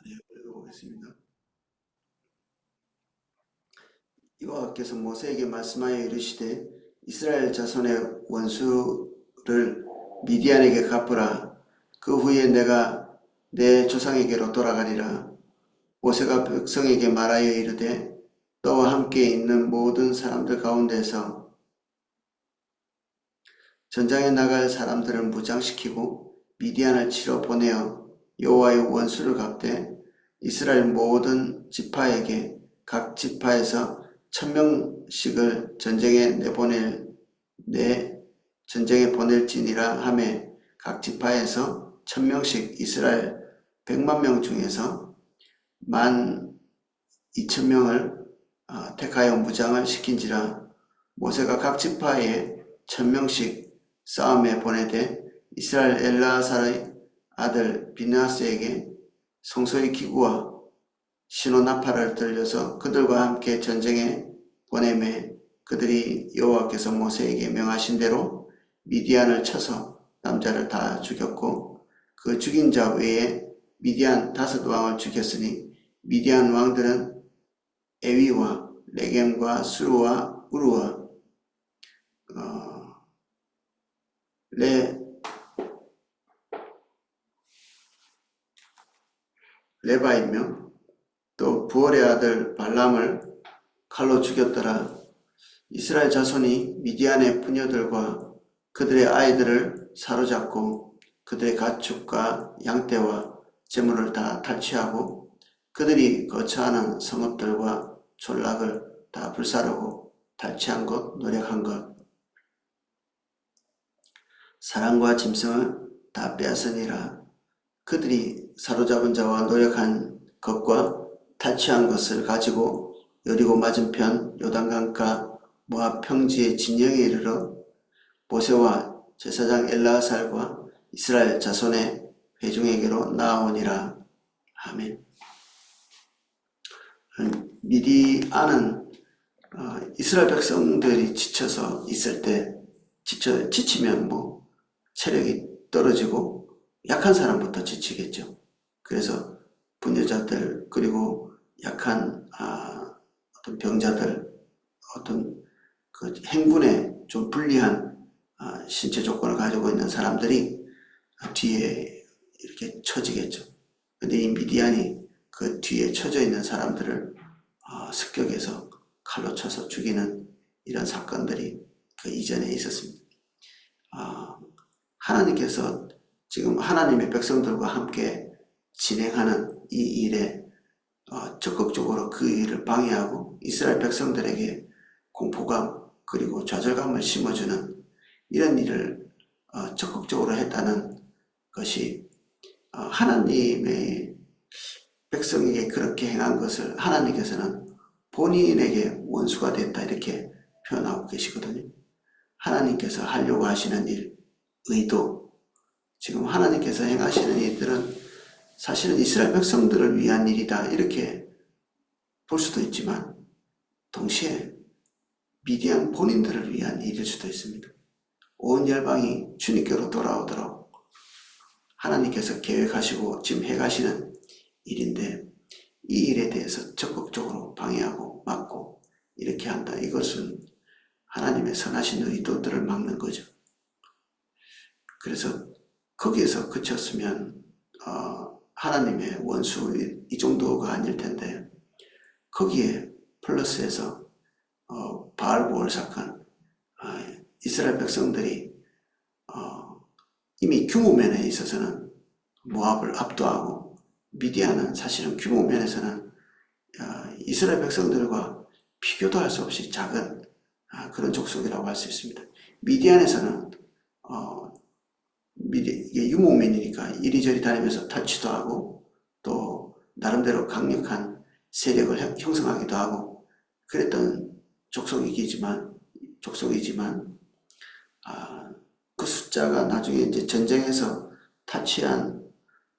네, 읽어보겠습니다. 여호와께서 모세에게 말씀하여 이르시되 이스라엘 자손의 원수를 미디안에게 갚으라. 그 후에 내가 내 조상에게로 돌아가리라. 모세가 백성에게 말하여 이르되 너와 함께 있는 모든 사람들 가운데서 전장에 나갈 사람들을 무장시키고 미디안을 치러 보내어 여호와의 원수를 갚되 이스라엘 모든 지파에게 각 지파에서 1000명씩을 전쟁에 보낼지니라 하매 각 지파에서 1000명씩 이스라엘 100만 명 중에서 12,000명을 택하여 무장을 시킨지라. 모세가 각 지파에 1000명씩 싸움에 보내되 이스라엘 엘라살의 아들 비느하스에게 성소의 기구와 신호나팔을 들려서 그들과 함께 전쟁에 보내매 그들이 여호와께서 모세에게 명하신 대로 미디안을 쳐서 남자를 다 죽였고 그 죽인 자 외에 미디안 5왕을 죽였으니 미디안 왕들은 에위와 레겜과 수르와 우르와 레바이며 또 부올의 아들 발람을 칼로 죽였더라. 이스라엘 자손이 미디안의 부녀들과 그들의 아이들을 사로잡고 그들의 가축과 양떼와 재물을 다 탈취하고 그들이 거처하는 성읍들과 졸락을 다 불사르고 탈취한 것, 노력한 것, 사람과 짐승을 다 빼앗으니라. 그들이 사로잡은 자와 노력한 것과 탈취한 것을 가지고 여리고 맞은편 요단강가 모압 평지의 진영에 이르러 모세와 제사장 엘라살과 이스라엘 자손의 회중에게로 나아오니라. 아멘. 미디안은 이스라엘 백성들이 지쳐서 있을 때 지치면 체력이 떨어지고 약한 사람부터 지치겠죠. 그래서 부녀자들 그리고 약한 어떤 병자들 어떤 그 행군에 좀 불리한 신체 조건을 가지고 있는 사람들이 뒤에 이렇게 처지겠죠. 근데 이 미디안이 그 뒤에 처져 있는 사람들을 습격해서 칼로 쳐서 죽이는 이런 사건들이 그 이전에 있었습니다. 하나님께서 지금 하나님의 백성들과 함께 진행하는 이 일에 적극적으로 그 일을 방해하고 이스라엘 백성들에게 공포감 그리고 좌절감을 심어주는 이런 일을 적극적으로 했다는 것이 하나님의 백성에게 그렇게 행한 것을 하나님께서는 본인에게 원수가 됐다 이렇게 표현하고 계시거든요. 하나님께서 하려고 하시는 일, 의도, 지금 하나님께서 행하시는 일들은 사실은 이스라엘 백성들을 위한 일이다 이렇게 볼 수도 있지만 동시에 미디안 본인들을 위한 일일 수도 있습니다. 온 열방이 주님께로 돌아오도록 하나님께서 계획하시고 지금 해가시는 일인데 이 일에 대해서 적극적으로 방해하고 막고 이렇게 한다. 이것은 하나님의 선하신 의도들을 막는 거죠. 그래서 거기에서 그쳤으면 하나님의 원수 이 정도가 아닐 텐데 거기에 플러스해서 바알보올 사건, 이스라엘 백성들이 이미 규모 면에 있어서는 모압을 압도하고 미디안은 사실은 규모 면에서는 이스라엘 백성들과 비교도 할 수 없이 작은 그런 족속이라고 할 수 있습니다. 미디안에서는 이게 유목민이니까 이리저리 다니면서 탈취도 하고 또 나름대로 강력한 세력을 형성하기도 하고 그랬던 족속이지만 그 숫자가 나중에 이제 전쟁에서 탈취한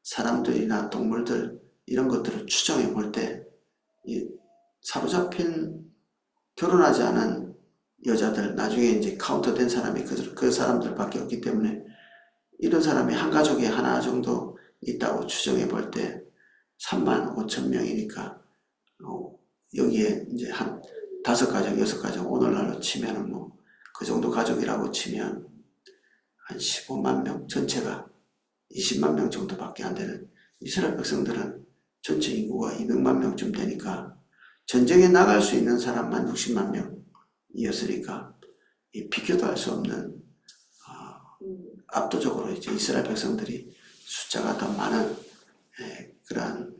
사람들이나 동물들 이런 것들을 추정해 볼 때 사로잡힌 결혼하지 않은 여자들 나중에 이제 카운터된 사람이 그 사람들밖에 없기 때문에 이런 사람이 한 가족에 하나 정도 있다고 추정해 볼 때 3만 5천 명이니까 여기에 이제 한 5가정, 6가정 오늘날로 치면은 뭐 그 정도 가족이라고 치면 한 15만 명, 전체가 20만 명 정도밖에 안 되는 이스라엘 백성들은 전체 인구가 200만 명쯤 되니까 전쟁에 나갈 수 있는 사람만 60만 명이었으니까 비교도 할 수 없는 압도적으로 이제 이스라엘 백성들이 숫자가 더 많은 그러한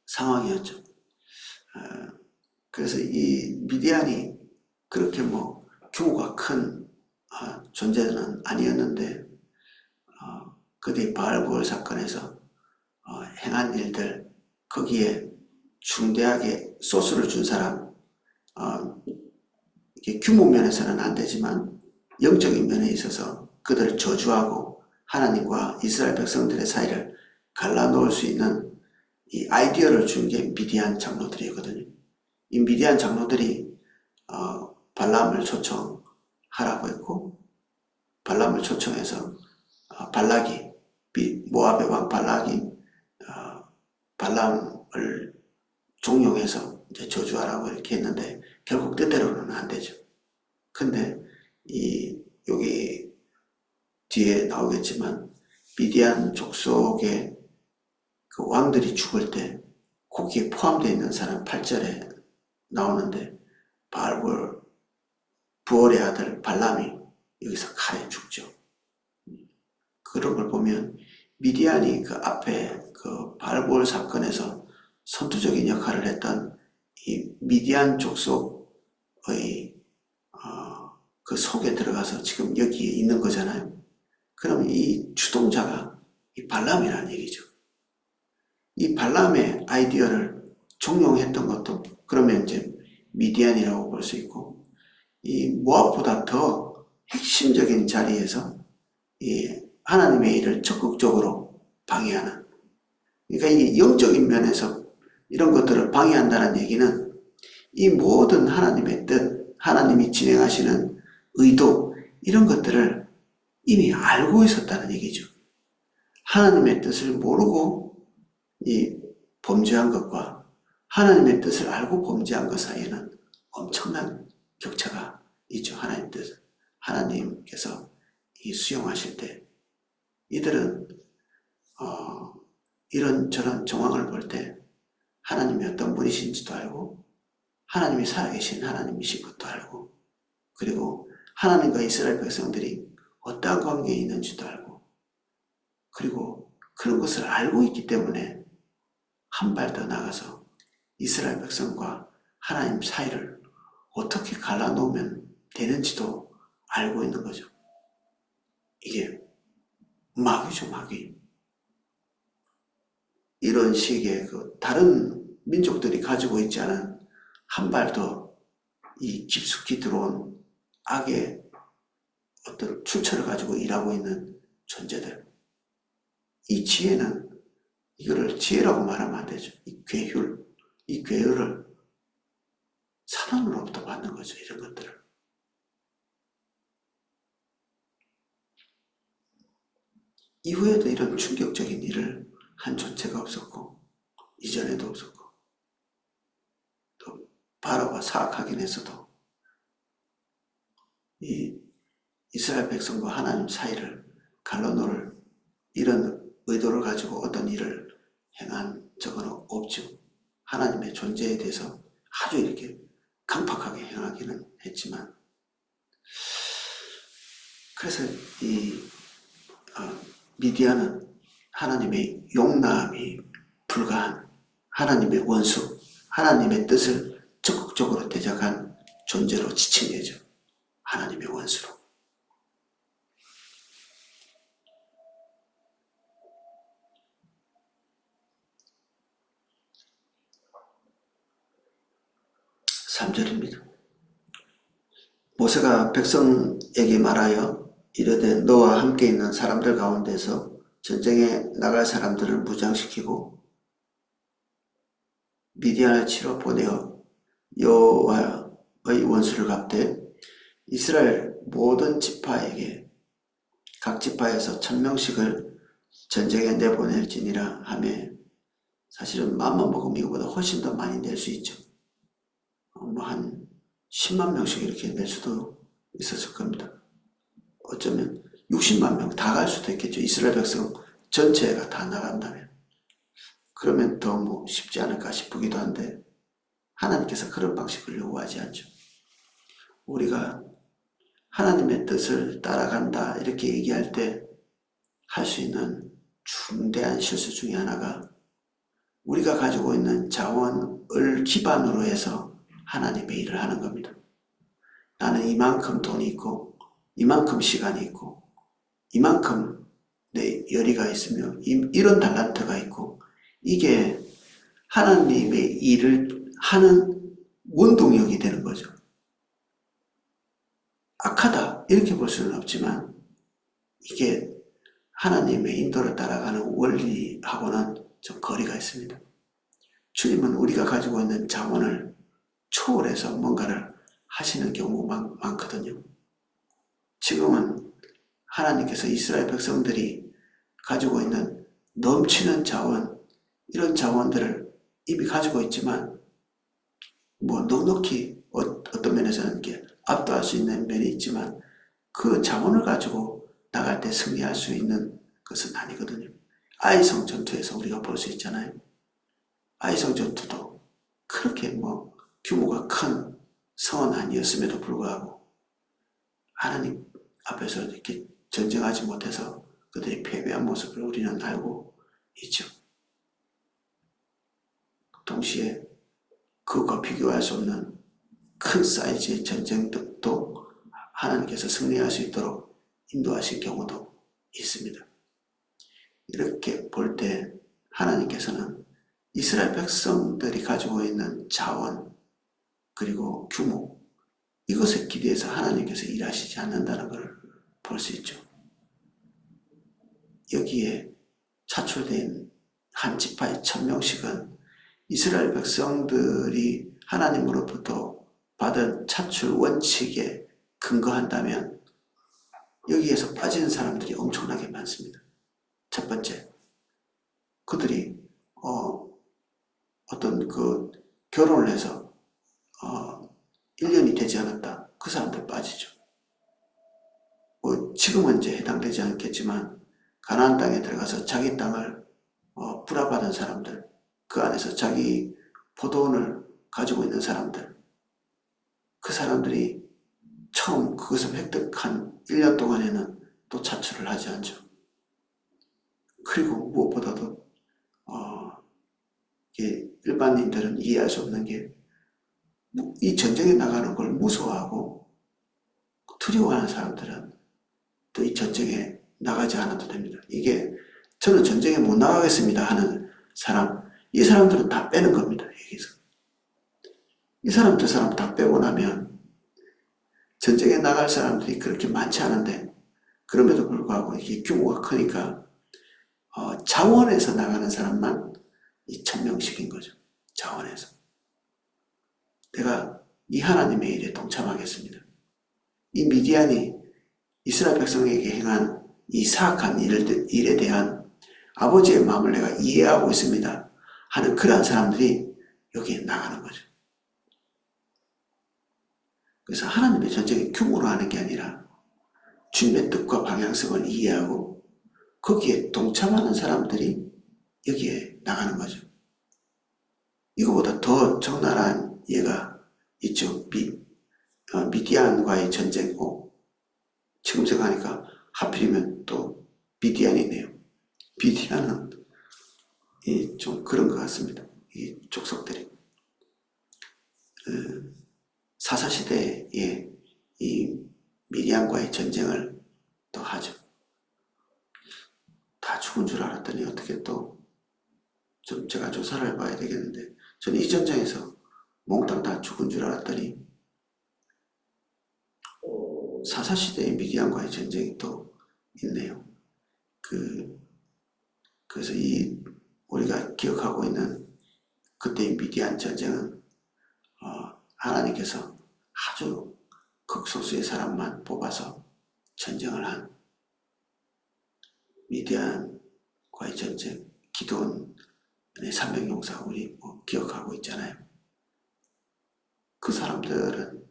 상황이었죠. 그래서 이 미디안이 그렇게 뭐 규모가 큰 존재는 아니었는데 그들이 바알부올 사건에서 행한 일들, 거기에 중대하게 소스를 준 사람, 이게 규모 면에서는 안 되지만 영적인 면에 있어서 그들을 저주하고 하나님과 이스라엘 백성들의 사이를 갈라놓을 수 있는 이 아이디어를 준 게 미디안 장로들이거든요. 이 미디안 장로들이 발람을 초청하라고 했고, 발람을 초청해서 발락이, 모압의 왕 발락이 발람을 종용해서 이제 저주하라고 이렇게 했는데 결국 뜻대로는 안 되죠. 근데 여기 뒤에 나오겠지만 미디안 족속의 그 왕들이 죽을 때 거기에 포함되어 있는 사람 8절에 나오는데 부올의 아들 발람이 여기서 칼에 죽죠. 그런 걸 보면 미디안이 그 앞에 그 바알부올 사건에서 선두적인 역할을 했던 이 미디안 족속의 그 속에 들어가서 지금 여기에 있는 거잖아요. 그럼 이 주동자가 이 발람이라는 얘기죠. 이 발람의 아이디어를 종용했던 것도 그러면 이제 미디안이라고 볼 수 있고, 이 모압보다 더 핵심적인 자리에서 이 하나님의 일을 적극적으로 방해하는, 그러니까 이 영적인 면에서 이런 것들을 방해한다는 얘기는 이 모든 하나님의 뜻, 하나님이 진행하시는 의도, 이런 것들을 이미 알고 있었다는 얘기죠. 하나님의 뜻을 모르고 이 범죄한 것과 하나님의 뜻을 알고 범죄한 것 사이에는 엄청난 격차가 있죠. 하나님 뜻, 하나님께서 이 수용하실 때 이들은 이런저런 정황을 볼 때 하나님이 어떤 분이신지도 알고 하나님이 살아계신 하나님이신 것도 알고, 그리고 하나님과 이스라엘 백성들이 어떠한 관계에 있는지도 알고, 그리고 그런 것을 알고 있기 때문에 한 발 더 나가서 이스라엘 백성과 하나님 사이를 어떻게 갈라놓으면 되는지도 알고 있는 거죠. 이게 마귀죠, 마귀. 이런 식의 그 다른 민족들이 가지고 있지 않은 한 발 더 이 깊숙이 들어온 악의 어떤 출처를 가지고 일하고 있는 존재들. 이 지혜는 이거를 지혜라고 말하면 안 되죠. 이 괴율을 사단으로부터 받는 거죠. 이런 것들을. 이후에도 이런 충격적인 일을 한 존재가 없었고 이전에도 없었고 또 바로가 사악하긴 했어도 이 이스라엘 백성과 하나님 사이를 갈라놓을 이런 의도를 가지고 어떤 일을 행한 적은 없죠. 하나님의 존재에 대해서 아주 이렇게 강팍하게 행하기는 했지만, 그래서 이 미디안은 하나님의 용납이 불가한 하나님의 원수, 하나님의 뜻을 적극적으로 대적한 존재로 지칭되죠. 하나님의 원수로. (3절입니다) 모세가 백성에게 말하여 이르되 너와 함께 있는 사람들 가운데서 전쟁에 나갈 사람들을 무장시키고 미디안을 치러 보내어 여호와의 원수를 갚되 이스라엘 모든 지파에게 각 지파에서 1000명씩을 전쟁에 내보낼지니라 하며 사실은 맘만 먹으면 이거보다 훨씬 더 많이 낼 수 있죠. 뭐 한 10만 명씩 이렇게 낼 수도 있었을 겁니다. 어쩌면 60만 명 다 갈 수도 있겠죠. 이스라엘 백성 전체가 다 나간다면. 그러면 더 뭐 쉽지 않을까 싶기도 한데 하나님께서 그런 방식을 요구하지 않죠. 우리가 하나님의 뜻을 따라간다 이렇게 얘기할 때 할 수 있는 중대한 실수 중에 하나가 우리가 가지고 있는 자원을 기반으로 해서 하나님의 일을 하는 겁니다. 나는 이만큼 돈이 있고 이만큼 시간이 있고 이만큼 내 열의가 있으며 이런 달란트가 있고 이게 하나님의 일을 하는 원동력이 되는 거죠. 악하다 이렇게 볼 수는 없지만 이게 하나님의 인도를 따라가는 원리하고는 좀 거리가 있습니다. 주님은 우리가 가지고 있는 자원을 초월해서 뭔가를 하시는 경우가 많거든요. 지금은 하나님께서 이스라엘 백성들이 가지고 있는 넘치는 자원, 이런 자원들을 이미 가지고 있지만 뭐 넉넉히 어떤 면에서는 이렇게 압도할 수 있는 면이 있지만 그 자원을 가지고 나갈 때 승리할 수 있는 것은 아니거든요. 아이성 전투에서 우리가 볼 수 있잖아요. 아이성 전투도 그렇게 뭐 규모가 큰 성은 아니었음에도 불구하고 하나님 앞에서 이렇게 전쟁하지 못해서 그들이 패배한 모습을 우리는 알고 있죠. 동시에 그것과 비교할 수 없는 큰 사이즈의 전쟁도 하나님께서 승리할 수 있도록 인도하신 경우도 있습니다. 이렇게 볼 때 하나님께서는 이스라엘 백성들이 가지고 있는 자원 그리고 규모 이것에 기대해서 하나님께서 일하시지 않는다는 걸 볼 수 있죠. 여기에 차출된 한 지파의 1000명씩은 이스라엘 백성들이 하나님으로부터 받은 차출 원칙에 근거한다면 여기에서 빠지는 사람들이 엄청나게 많습니다. 첫 번째, 그들이 어떤 그 결혼을 해서 1년이 되지 않았다. 그 사람들 빠지죠. 뭐 지금은 이제 해당되지 않겠지만 가나안 땅에 들어가서 자기 땅을 불화받은 사람들, 그 안에서 자기 포도원을 가지고 있는 사람들, 그 사람들이 처음 그것을 획득한 1년 동안에는 또 차출을 하지 않죠. 그리고 무엇보다도 일반인들은 이해할 수 없는 게 이 전쟁에 나가는 걸 무서워하고 두려워하는 사람들은 또 이 전쟁에 나가지 않아도 됩니다. 이게 저는 전쟁에 못 나가겠습니다 하는 사람, 이 사람들은 다 빼는 겁니다. 여기서. 이 사람 저 사람 다 빼고 나면 전쟁에 나갈 사람들이 그렇게 많지 않은데 그럼에도 불구하고 이게 규모가 크니까 자원에서 나가는 사람만 2000명씩인 거죠. 자원에서. 내가 이 하나님의 일에 동참하겠습니다. 이 미디안이 이스라엘 백성에게 행한 이 사악한 일에 대한 아버지의 마음을 내가 이해하고 있습니다 하는 그러한 사람들이 여기에 나가는 거죠. 그래서 하나님의 전쟁의 규모로 하는 게 아니라 주님의 뜻과 방향성을 이해하고 거기에 동참하는 사람들이 여기에 나가는 거죠. 이거보다 더 적나라한 예가 있죠. 미디안과의 전쟁. 지금 생각하니까 하필이면 또 미디안이네요. 미디안은 좀 그런 것 같습니다. 이 족속들이 사사시대에 이 미디안과의 전쟁을 또 하죠. 다 죽은 줄 알았더니 어떻게 또 좀 제가 조사를 해봐야 되겠는데 저는 이 전쟁에서 몽땅 다 죽은 줄 알았더니 사사시대의 미디안과의 전쟁이 또 있네요. 그래서 우리가 기억하고 있는 그때의 미디안 전쟁은 하나님께서 아주 극소수의 사람만 뽑아서 전쟁을 한 미디안 전쟁, 기드온의 300용사 우리 기억하고 있잖아요. 그 사람들은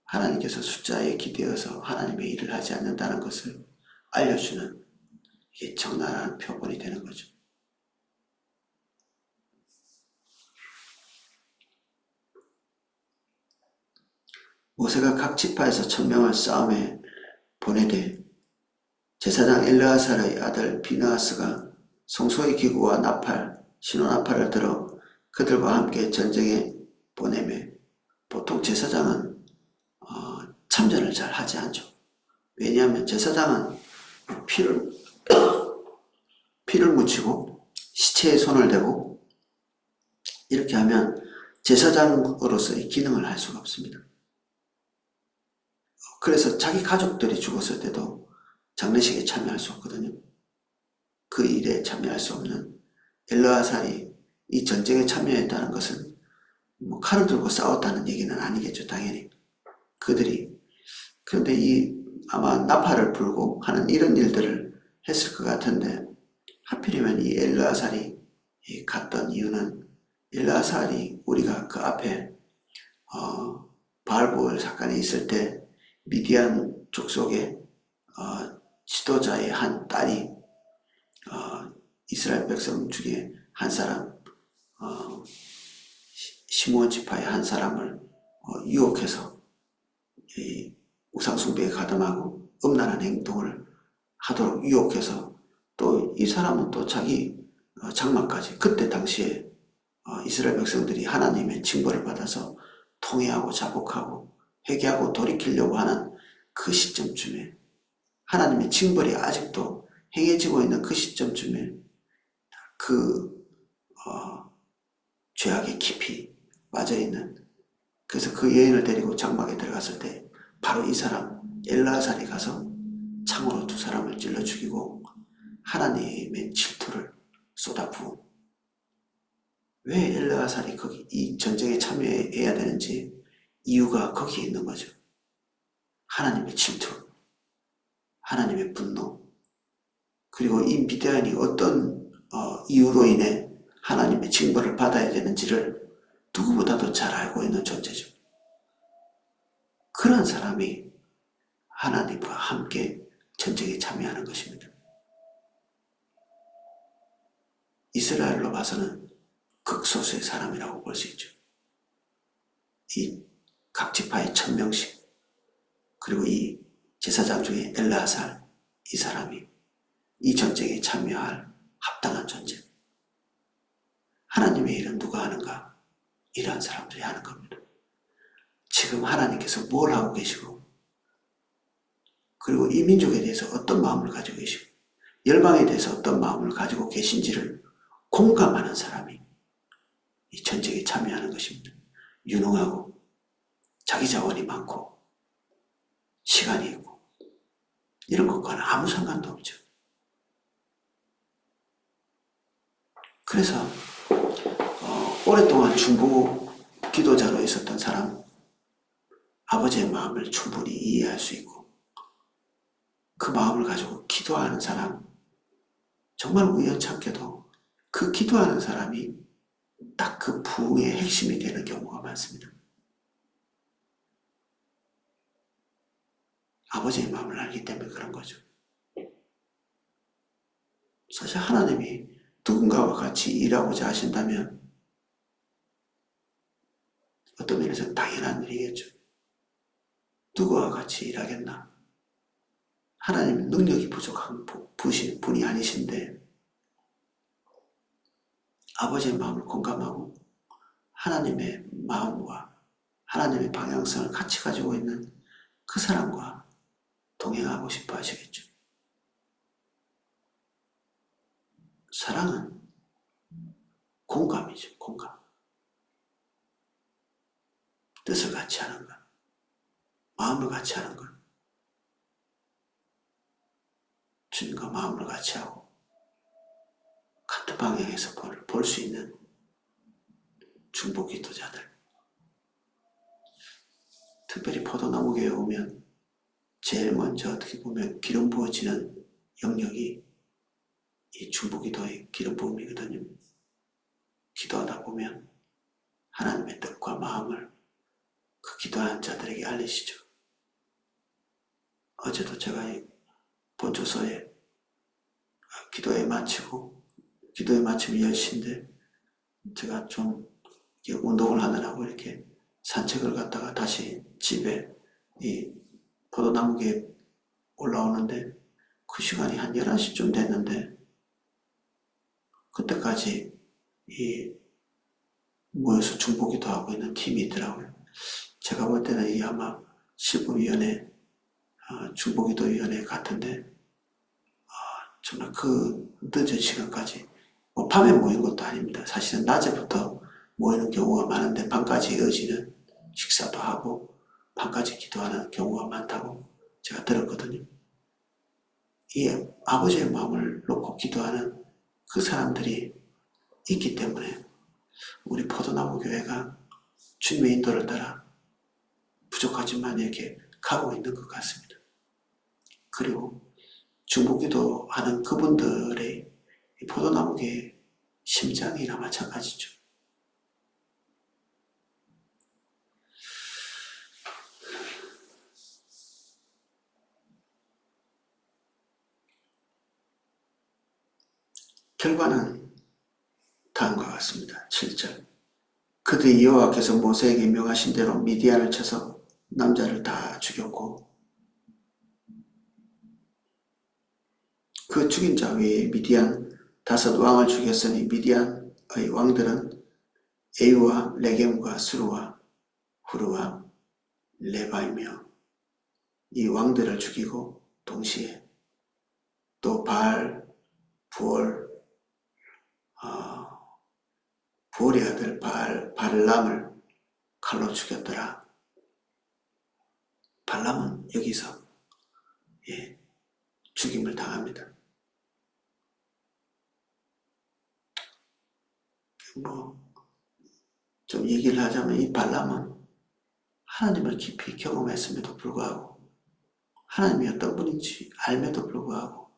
하나님께서 숫자에 기대어서 하나님의 일을 하지 않는다는 것을 알려주는 이게 적나라한 표본이 되는 거죠. 모세가 각 지파에서 1000명을 싸움에 보내되 제사장 엘르아살의 아들 비느하스가 성소의 기구와 나팔, 신호나팔을 들어 그들과 함께 전쟁에 보내매 보통 제사장은 참전을 잘 하지 않죠. 왜냐하면 제사장은 피를 묻히고 시체에 손을 대고 이렇게 하면 제사장으로서의 기능을 할 수가 없습니다. 그래서 자기 가족들이 죽었을 때도 장례식에 참여할 수 없거든요. 그 일에 참여할 수 없는 엘르아살이 이 전쟁에 참여했다는 것은 칼을 들고 싸웠다는 얘기는 아니겠죠, 당연히. 그런데 아마 나팔을 불고 하는 이런 일들을 했을 것 같은데, 하필이면 이 엘르아살이 갔던 이유는 엘르아살이 우리가 그 앞에 바알보을 사건이 있을 때 미디안 족속의 지도자의 한 딸이 이스라엘 백성 중에 한 사람, 시므온 지파의 한 사람을 유혹해서 우상숭배에 가담하고 음란한 행동을 하도록 유혹해서 또 이 사람은 또 자기 장막까지 그때 당시에 이스라엘 백성들이 하나님의 징벌을 받아서 통회하고 자복하고 회개하고 돌이키려고 하는 그 시점쯤에 하나님의 징벌이 아직도 행해지고 있는 그 시점쯤에 그 죄악에 깊이 빠져있는, 그래서 그 여인을 데리고 장막에 들어갔을 때 바로 이 사람 엘르아살이 가서 창으로 두 사람을 찔러 죽이고 하나님의 질투를 쏟아부은, 왜 엘르아살이 거기 이 전쟁에 참여해야 되는지 이유가 거기에 있는 거죠. 하나님의 질투, 하나님의 분노, 그리고 이 미디안이 어떤 이유로 인해 하나님의 징벌을 받아야 되는지를 누구보다도 잘 알고 있는 존재죠. 그런 사람이 하나님과 함께 전쟁에 참여하는 것입니다. 이스라엘로 봐서는 극소수의 사람이라고 볼 수 있죠. 이 각 지파의 1000명씩, 그리고 이 제사장 중에 엘르아살, 이 사람이 이 전쟁에 참여할 합당한 존재. 하나님의 일은 누가 하는가? 이러한 사람들이 하는 겁니다. 지금 하나님께서 뭘 하고 계시고, 그리고 이 민족에 대해서 어떤 마음을 가지고 계시고, 열방에 대해서 어떤 마음을 가지고 계신지를 공감하는 사람이 이 전쟁에 참여하는 것입니다. 유능하고 자기 자원이 많고 시간이 있고 이런 것과는 아무 상관도 없죠. 그래서 오랫동안 중보 기도자로 있었던 사람, 아버지의 마음을 충분히 이해할 수 있고 그 마음을 가지고 기도하는 사람, 정말 우연찮게도 그 기도하는 사람이 딱 그 부흥의 핵심이 되는 경우가 많습니다. 아버지의 마음을 알기 때문에 그런 거죠. 사실 하나님이 누군가와 같이 일하고자 하신다면 어떤 면에서는 당연한 일이겠죠. 누구와 같이 일하겠나? 하나님은 능력이 부족한 분이 아니신데 아버지의 마음을 공감하고 하나님의 마음과 하나님의 방향성을 같이 가지고 있는 그 사람과 동행하고 싶어 하시겠죠. 사랑은 공감이죠. 공감. 뜻을 같이 하는 것, 마음을 같이 하는 것, 주님과 마음을 같이 하고 같은 방향에서 볼 수 있는 중보 기도자들. 특별히 포도나무 교회에 오면 제일 먼저 어떻게 보면 기름 부어지는 영역이 이 중보기도의 기름 부음이거든요. 기도하다 보면 하나님의 뜻과 마음을 그 기도하는 자들에게 알리시죠. 어제도 제가 본조서에 기도에 마치고 기도에 마치면 10시인데 제가 좀 운동을 하느라고 이렇게 산책을 갔다가 다시 집에 이 포도나무에 올라오는데 그 시간이 한 11시쯤 됐는데 그때까지 이 모여서 중보기도 하고 있는 팀이 있더라고요. 제가 볼 때는 이 아마 실부위원회, 중보기도위원회 같은데 정말 그 늦은 시간까지 밤에 모인 것도 아닙니다. 사실은 낮에부터 모이는 경우가 많은데 밤까지 이어지는 식사도 하고 밤까지 기도하는 경우가 많다고 제가 들었거든요. 이 아버지의 마음을 놓고 기도하는 그 사람들이 있기 때문에 우리 포도나무 교회가 주님의 인도를 따라 부족하지만 이렇게 가고 있는 것 같습니다. 그리고 중보기도 하는 그분들의 포도나무교회의 심장이나 마찬가지죠. 결과는 다음과 같습니다. 7절. 그들이 여호와께서 모세에게 명하신 대로 미디안을 쳐서 남자를 다 죽였고 그 죽인 자 외에 미디안 5 왕을 죽였으니 미디안의 왕들은 에유와 레겜과 수루와 후르와 레바이며 이 왕들을 죽이고 동시에 또 부올의 아들 발람을 칼로 죽였더라. 발람은 여기서 죽임을 당합니다. 좀 얘기를 하자면 이 발람은 하나님을 깊이 경험했음에도 불구하고 하나님이 어떤 분인지 알면도 불구하고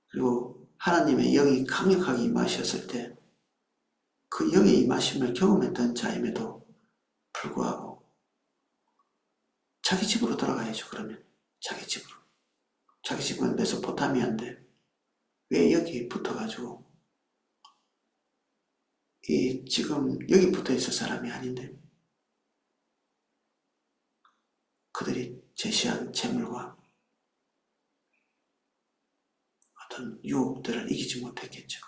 그리고 하나님의 영이 강력하게 임하셨을 때 그 영의 임하심을 경험했던 자임에도 불구하고 자기 집으로 돌아가야죠. 그러면 자기 집은 메소포타미아인데 왜 여기 붙어가지고 지금 여기 붙어있을 사람이 아닌데 그들이 제시한 재물과 어떤 유혹들을 이기지 못했겠죠.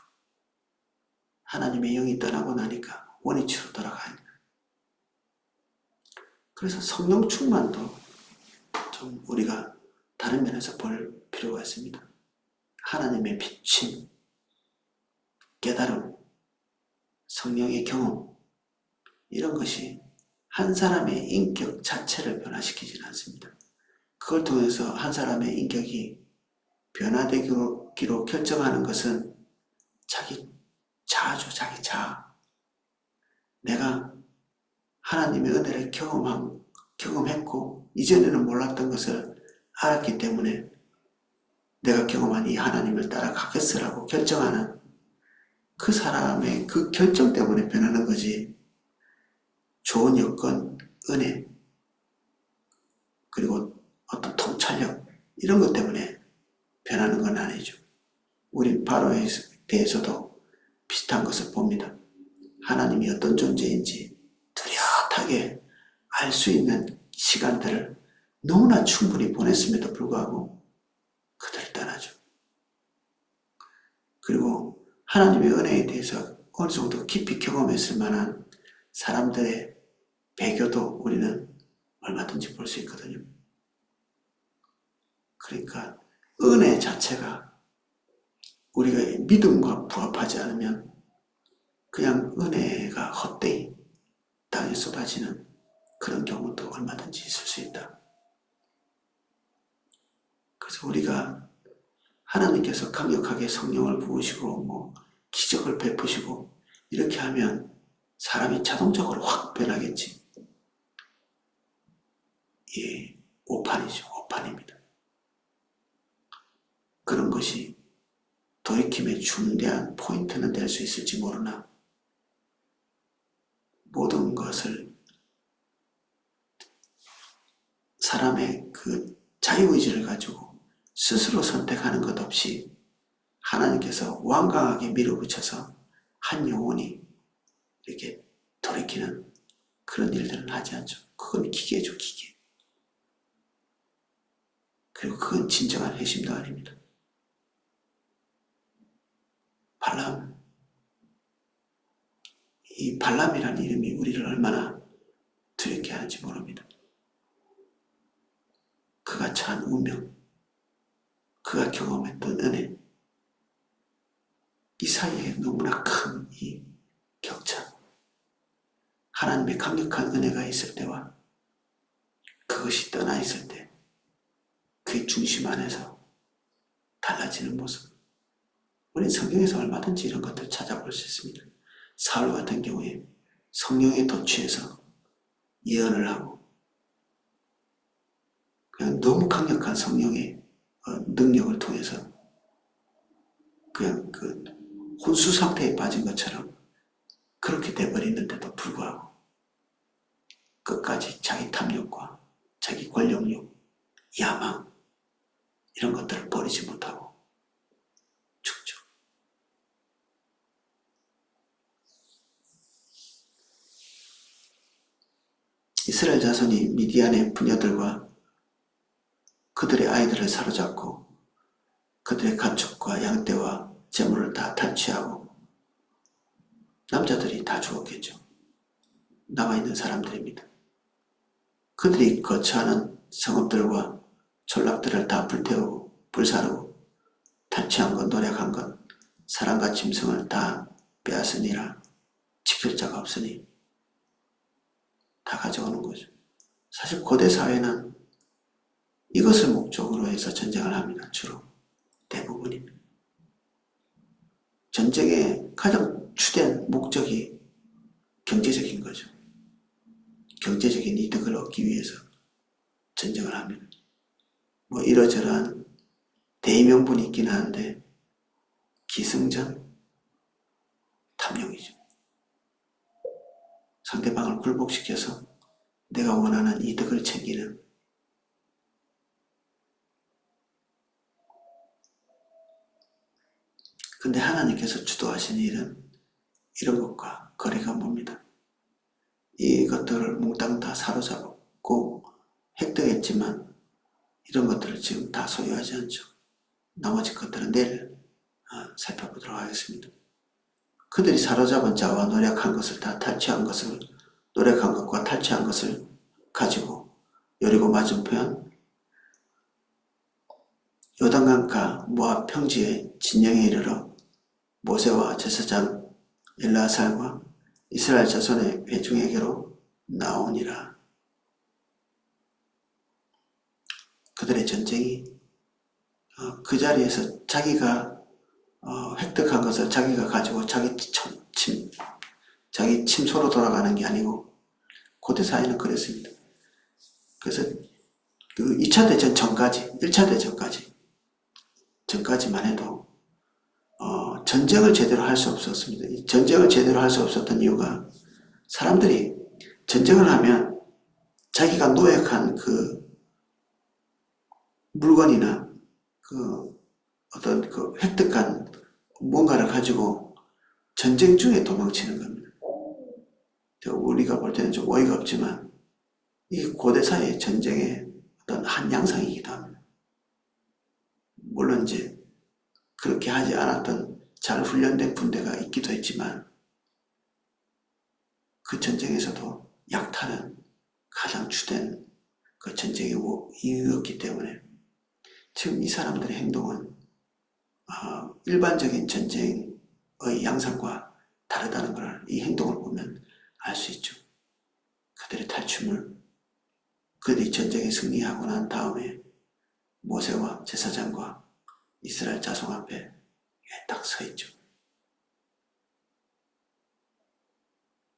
하나님의 영이 떠나고 나니까 원위치로 돌아가요. 그래서 성령 충만도 좀 우리가 다른 면에서 볼 필요가 있습니다. 하나님의 비침, 깨달음, 성령의 경험 이런 것이 한 사람의 인격 자체를 변화시키지는 않습니다. 그걸 통해서 한 사람의 인격이 변화되기로 결정하는 것은 자기 자아죠. 자기 자아. 내가 하나님의 은혜를 경험했고 이전에는 몰랐던 것을 알았기 때문에 내가 경험한 이 하나님을 따라가겠으라고 결정하는 그 사람의 그 결정 때문에 변하는 거지 좋은 여건, 은혜 그리고 어떤 통찰력 이런 것 때문에 변하는 건 아니죠. 우리 바로에 대해서도 비슷한 것을 봅니다. 하나님이 어떤 존재인지 뚜렷하게 알 수 있는 시간들을 너무나 충분히 보냈음에도 불구하고 그들을 떠나죠. 그리고 하나님의 은혜에 대해서 어느 정도 깊이 경험했을 만한 사람들의 배교도 우리는 얼마든지 볼 수 있거든요. 그러니까 은혜 자체가 우리가 믿음과 부합하지 않으면 그냥 은혜가 헛되이 땅에 쏟아지는 그런 경우도 얼마든지 있을 수 있다. 그래서 우리가 하나님께서 강력하게 성령을 부으시고 기적을 베푸시고 이렇게 하면 사람이 자동적으로 확 변하겠지. 오판이죠. 오판입니다. 그런 것이 돌이킴의 중대한 포인트는 될 수 있을지 모르나 모든 것을 사람의 그 자유의지를 가지고 스스로 선택하는 것 없이 하나님께서 완강하게 밀어붙여서 한 영혼이 이렇게 돌이키는 그런 일들은 하지 않죠. 그건 기계죠, 기계. 그리고 그건 진정한 회심도 아닙니다. 이 발람이라는 이름이 우리를 얼마나 두렵게 하는지 모릅니다. 그가 처한 운명, 그가 경험했던 은혜, 이 사이에 너무나 큰 이 격차, 하나님의 강력한 은혜가 있을 때와 그것이 떠나 있을 때 그의 중심 안에서 달라지는 모습. 우리는 성경에서 얼마든지 이런 것들을 찾아볼 수 있습니다. 사울 같은 경우에 성령에 도취해서 예언을 하고 그냥 너무 강력한 성령의 능력을 통해서 그냥 그 혼수 상태에 빠진 것처럼 그렇게 돼버리는데도 불구하고 끝까지 자기 탐욕과 자기 권력욕, 야망 이런 것들을 버리지 못하고 죽죠. 이스라엘 자손이 미디안의 부녀들과 그들의 아이들을 사로잡고 그들의 가축과 양떼와 재물을 다 탈취하고 남자들이 다 죽었겠죠. 남아있는 사람들입니다. 그들이 거처하는 성읍들과 촌락들을 다 불태우고 불사르고 탈취한 것, 노력한 것, 사람과 짐승을 다 빼앗으니라. 지킬 자가 없으니 다 가져오는 거죠. 사실 고대 사회는 이것을 목적으로 해서 전쟁을 합니다. 주로 대부분이. 전쟁의 가장 주된 목적이 경제적인 거죠. 경제적인 이득을 얻기 위해서 전쟁을 합니다. 뭐 이러저러한 대의명분이 있긴 하는데 기승전, 탐욕이죠. 상대방을 굴복시켜서 내가 원하는 이득을 챙기는. 근데 하나님께서 주도하신 일은 이런 것과 거리가 멉니다. 이것들을 몽땅 다 사로잡고 획득했지만 이런 것들을 지금 다 소유하지 않죠. 나머지 것들은 내일 살펴보도록 하겠습니다. 그들이 사로잡은 자와 노력한 것을 다 탈취한 것을, 노력한 것과 탈취한 것을 가지고 여리고 맞은편 요단강가 모압 평지의 진영에 이르러 모세와 제사장 엘르아살과 이스라엘 자손의 회중에게로 나오니라. 그들의 전쟁이 그 자리에서 자기가 획득한 것을 자기가 가지고 자기 침소로 돌아가는 게 아니고 고대 사회는 그랬습니다. 그래서 그 2차 대전 전까지, 1차 전까지만 해도 전쟁을 제대로 할 수 없었습니다. 전쟁을 제대로 할 수 없었던 이유가 사람들이 전쟁을 하면 자기가 노획한 그 물건이나 그 어떤 그 획득한 뭔가를 가지고 전쟁 중에 도망치는 겁니다. 우리가 볼 때는 좀 어이가 없지만 이 고대사의 전쟁의 어떤 한 양상이기도 합니다. 물론 이제 그렇게 하지 않았던 잘 훈련된 군대가 있기도 했지만 그 전쟁에서도 약탈은 가장 주된 그 전쟁의 이유였기 때문에 지금 이 사람들의 행동은 일반적인 전쟁의 양상과 다르다는 걸 이 행동을 보면 알 수 있죠. 그들의 탈춤을, 그들이 전쟁에 승리하고 난 다음에 모세와 제사장과 이스라엘 자손 앞에 딱 서 있죠.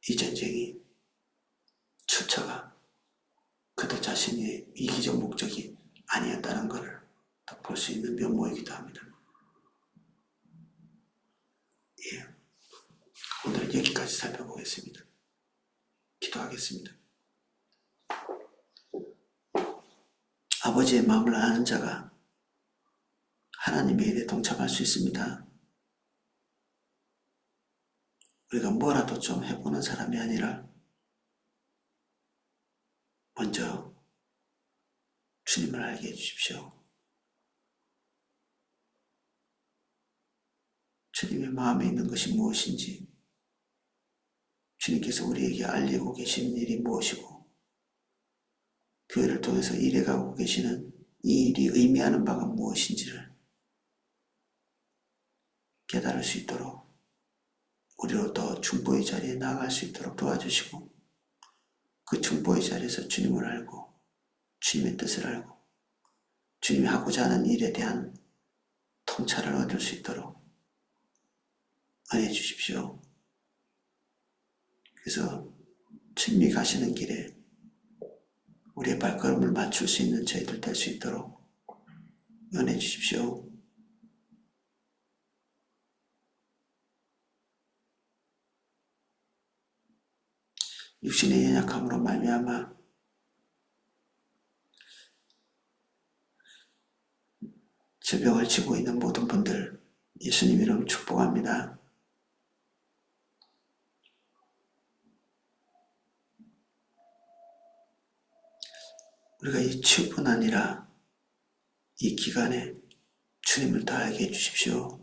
이 전쟁이 출처가 그들 자신의 이기적 목적이 아니었다는 것을 볼 수 있는 면모이기도 합니다. 오늘 여기까지 살펴보겠습니다. 기도하겠습니다. 아버지의 마음을 아는 자가 하나님의 일에 동참할 수 있습니다. 우리가 뭐라도 좀 해보는 사람이 아니라 먼저 주님을 알게 해주십시오. 주님의 마음에 있는 것이 무엇인지, 주님께서 우리에게 알리고 계신 일이 무엇이고, 교회를 통해서 일해가고 계시는 이 일이 의미하는 바가 무엇인지를 깨달을 수 있도록 우리로 더 중보의 자리에 나아갈 수 있도록 도와주시고, 그 중보의 자리에서 주님을 알고 주님의 뜻을 알고 주님이 하고자 하는 일에 대한 통찰을 얻을 수 있도록 은혜 주십시오. 그래서 주님이 가시는 길에 우리의 발걸음을 맞출 수 있는 저희들 될 수 있도록 은혜 주십시오. 육신의 연약함으로 말미암아 질병을 지고 있는 모든 분들 예수님 이름 축복합니다. 우리가 이 치유뿐 아니라 이 기간에 주님을 더 알게 해주십시오.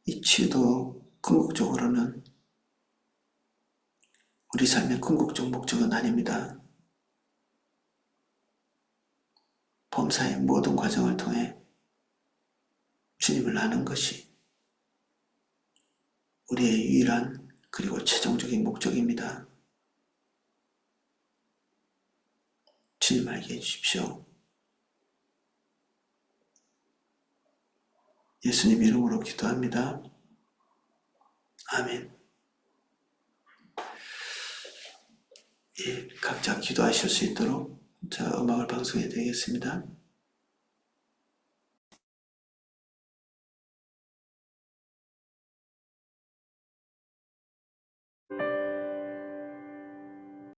이 치유도 궁극적으로는 우리 삶의 궁극적 목적은 아닙니다. 범사의 모든 과정을 통해 주님을 아는 것이 우리의 유일한 그리고 최종적인 목적입니다. 주님 알게 해주십시오. 예수님 이름으로 기도합니다. 아멘. 예, 각자 기도하실 수 있도록 제가 음악을 방송해 드리겠습니다.